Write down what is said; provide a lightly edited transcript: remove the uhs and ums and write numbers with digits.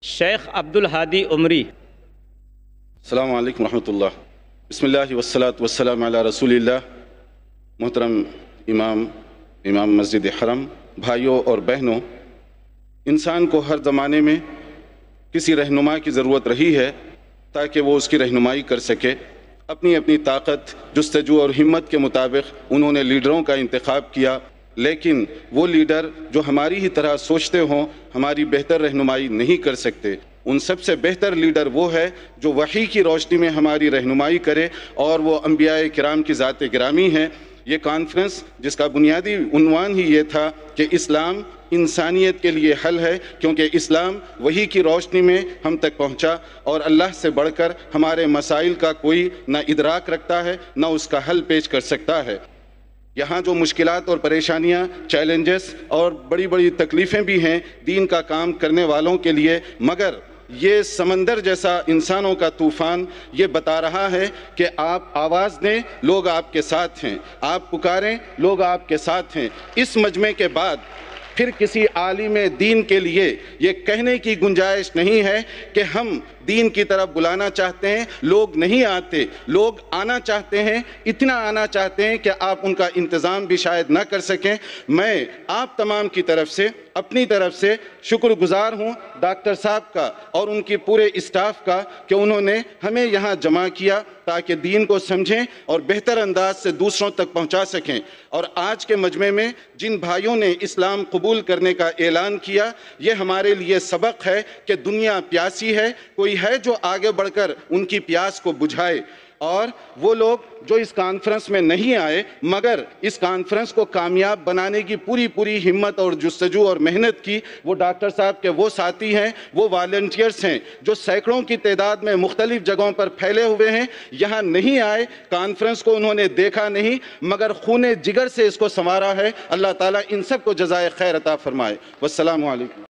شیخ عبدالہادی عمری۔ السلام علیکم ورحمۃ اللہ۔ بسم اللہ والصلاة والسلام علی رسول اللہ۔ محترم امام مسجد حرم، بھائیوں اور بہنوں، انسان کو ہر زمانے میں کسی رہنما کی ضرورت رہی ہے تاکہ وہ اس کی رہنمائی کر سکے۔ اپنی طاقت، جستجو اور ہمت کے مطابق انہوں نے لیڈروں کا انتخاب کیا، لیکن وہ لیڈر جو ہماری ہی طرح سوچتے ہوں ہماری بہتر رہنمائی نہیں کر سکتے۔ ان سب سے بہتر لیڈر وہ ہے جو وحی کی روشنی میں ہماری رہنمائی کرے، اور وہ انبیاء کرام کی ذات گرامی ہے۔ یہ کانفرنس جس کا بنیادی عنوان ہی یہ تھا کہ اسلام انسانیت کے لیے حل ہے، کیونکہ اسلام وحی کی روشنی میں ہم تک پہنچا، اور اللہ سے بڑھ کر ہمارے مسائل کا کوئی نہ ادراک رکھتا ہے نہ اس کا حل پیش کر سکتا ہے۔ یہاں جو مشکلات اور پریشانیاں، چیلنجز اور بڑی بڑی تکلیفیں بھی ہیں دین کا کام کرنے والوں کے لیے، مگر یہ سمندر جیسا انسانوں کا طوفان یہ بتا رہا ہے کہ آپ آواز دیں، لوگ آپ کے ساتھ ہیں، آپ پکاریں، لوگ آپ کے ساتھ ہیں۔ اس مجمع کے بعد پھر کسی عالم دین کے لیے یہ کہنے کی گنجائش نہیں ہے کہ ہم دین کی طرف بلانا چاہتے ہیں، لوگ نہیں آتے، لوگ آنا چاہتے ہیں، اتنا آنا چاہتے ہیں کہ آپ ان کا انتظام بھی شاید نہ کر سکیں۔ میں آپ تمام کی طرف سے، اپنی طرف سے شکر گزار ہوں ڈاکٹر صاحب کا اور ان کی پورے اسٹاف کا کہ انہوں نے ہمیں یہاں جمع کیا تاکہ دین کو سمجھیں اور بہتر انداز سے دوسروں تک پہنچا سکیں۔ اور آج کے مجمع میں جن بھائیوں نے اسلام قبول کرنے کا اعلان کیا، یہ ہمارے لیے سبق ہے کہ دنیا پیاسی ہے، کوئی ہے جو آگے بڑھ کر ان کی پیاس کو بجھائے۔ اور وہ لوگ جو اس کانفرنس میں نہیں آئے مگر اس کانفرنس کو کامیاب بنانے کی پوری ہمت اور جستجو اور محنت کی، وہ ڈاکٹر صاحب کے وہ ساتھی ہیں، وہ والنٹیئرز ہیں جو سینکڑوں کی تعداد میں مختلف جگہوں پر پھیلے ہوئے ہیں، یہاں نہیں آئے، کانفرنس کو انہوں نے دیکھا نہیں مگر خون جگر سے اس کو سنوارا ہے۔ اللہ تعالیٰ ان سب کو جزائے خیر عطا فرمائے۔ والسلام علیکم۔